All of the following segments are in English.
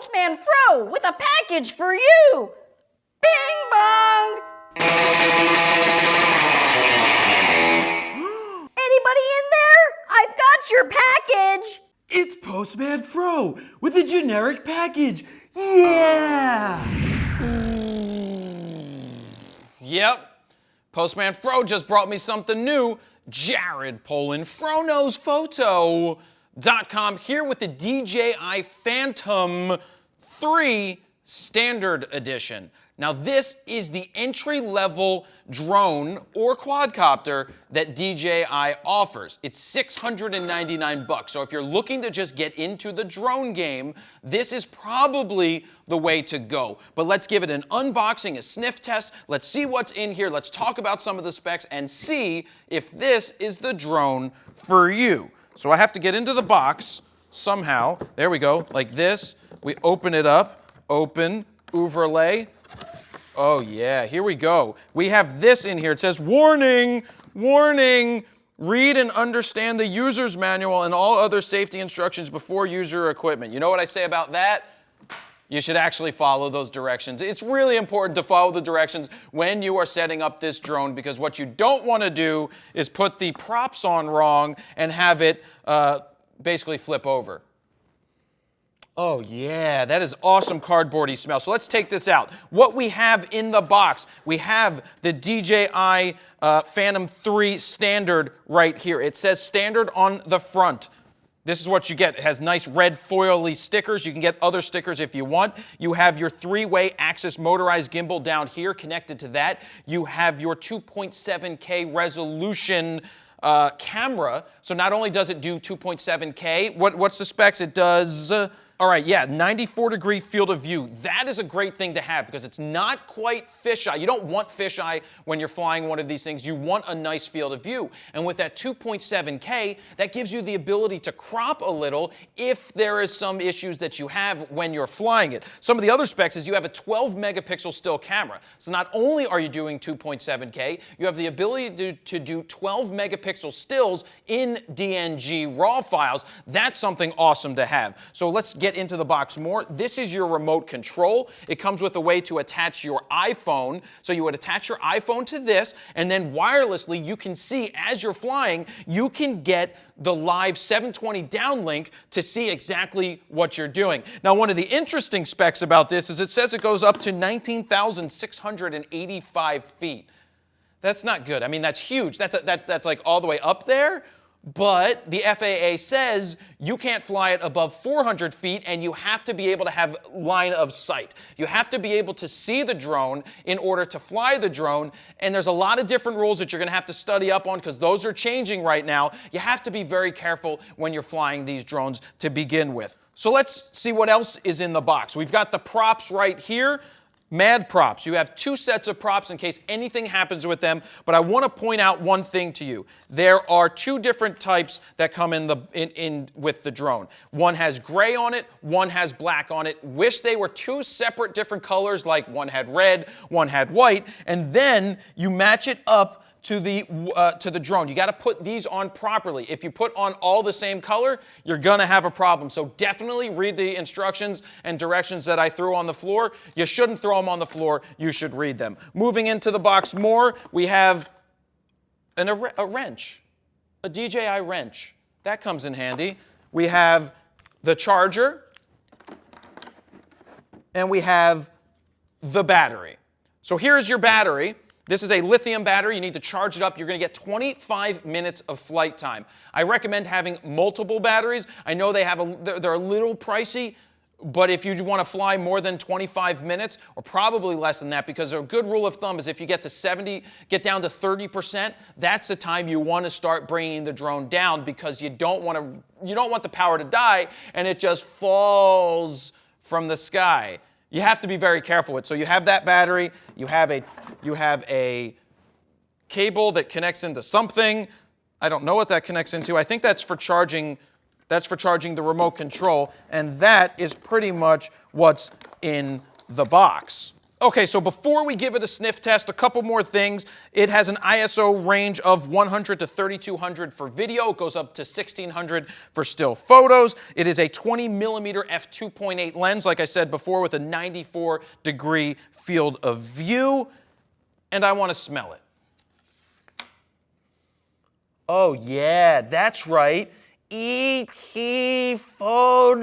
Postman Fro with a package for you. Bing bong! Anybody in there? I've got your package. It's Postman Fro with a generic package. Yeah! Yep. Postman Fro just brought me something new. Jared Polin FroKnowsPhoto.com here with the DJI Phantom 3 Standard Edition. Now this is the entry-level drone or quadcopter that DJI offers. It's $699. So if you're looking to just get into the drone game, this is probably the way to go. But let's give it an unboxing, a sniff test. Let's see what's in here. Let's talk about some of the specs and see if this is the drone for you. So I have to get into the box somehow. There we go, like this. We open it up, open, overlay. Oh yeah, here we go. We have this in here. It says, warning, warning, read and understand the user's manual and all other safety instructions before user equipment. You know what I say about that? You should actually follow those directions. It's really important to follow the directions when you are setting up this drone, because what you don't want to do is put the props on wrong and have it basically flip over. Oh yeah, that is awesome cardboardy smell. So let's take this out. What we have in the box, we have the DJI Phantom 3 Standard right here. It says Standard on the front. This is what you get. It has nice red foily stickers. You can get other stickers if you want. You have your 3-way axis motorized gimbal down here connected to that. You have your 2.7K resolution camera. So not only does it do 2.7K, what's the specs? It does... all right, yeah, 94-degree field of view. That is a great thing to have because it's not quite fisheye. You don't want fisheye when you're flying one of these things. You want a nice field of view. And with that 2.7K, that gives you the ability to crop a little if there is some issues that you have when you're flying it. Some of the other specs is you have a 12-megapixel still camera. So not only are you doing 2.7K, you have the ability to do 12-megapixel stills in DNG RAW files. That's something awesome to have. So let's get into the box more. This is your remote control. It comes with a way to attach your iPhone. So you would attach your iPhone to this, and then wirelessly you can see as you're flying, you can get the live 720 downlink to see exactly what you're doing. Now, one of the interesting specs about this is it says it goes up to 19,685 feet. That's not good. I mean, that's huge. That's like all the way up there. But the FAA says you can't fly it above 400 feet and you have to be able to have line of sight. You have to be able to see the drone in order to fly the drone. And there's a lot of different rules that you're going to have to study up on because those are changing right now. You have to be very careful when you're flying these drones to begin with. So let's see what else is in the box. We've got the props right here. Mad props. You have 2 sets of props in case anything happens with them, but I want to point out one thing to you. There are 2 different types that come in with the drone. One has gray on it, one has black on it. Wish they were 2 separate different colors, like one had red, one had white, and then you match it up to the drone. You got to put these on properly. If you put on all the same color, you're gonna have a problem. So definitely read the instructions and directions that I threw on the floor. You shouldn't throw them on the floor. You should read them. Moving into the box more, we have a wrench, a DJI wrench. That comes in handy. We have the charger, and we have the battery. So here's your battery. This is a lithium battery. You need to charge it up. You're going to get 25 minutes of flight time. I recommend having multiple batteries. I know they're a little pricey, but if you want to fly more than 25 minutes, or probably less than that, because a good rule of thumb is if you get to get down to 30%, that's the time you want to start bringing the drone down because you don't want the power to die and it just falls from the sky. You have to be very careful with it. So you have that battery, you have a cable that connects into something. I don't know what that connects into. I think that's for charging the remote control, and that is pretty much what's in the box. Okay, so before we give it a sniff test, a couple more things. It has an ISO range of 100 to 3200 for video. It goes up to 1600 for still photos. It is a 20 millimeter f2.8 lens, like I said before, with a 94-degree field of view. And I want to smell it. Oh yeah, that's right. E.T. Phantom.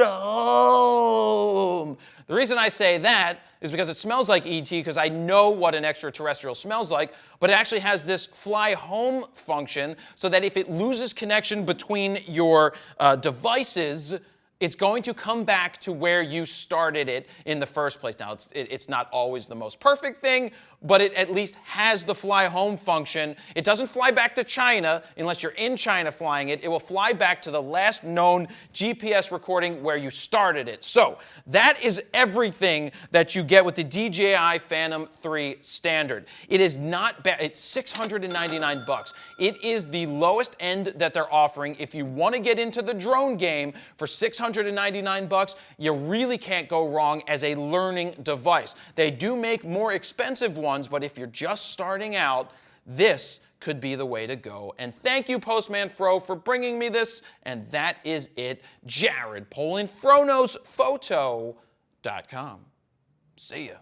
The reason I say that is because it smells like E.T. because I know what an extraterrestrial smells like, but it actually has this fly home function so that if it loses connection between your devices, it's going to come back to where you started it in the first place. Now, it's not always the most perfect thing, but it at least has the fly home function. It doesn't fly back to China unless you're in China flying it. It will fly back to the last known GPS recording where you started it. So that is everything that you get with the DJI Phantom 3 Standard. It is not bad. It's $699. It is the lowest end that they're offering. If you want to get into the drone game for $699, you really can't go wrong as a learning device. They do make more expensive ones, but if you're just starting out, this could be the way to go. And thank you, Postman Fro, for bringing me this. And that is it. Jared Polin, FroKnowsPhoto.com. See ya.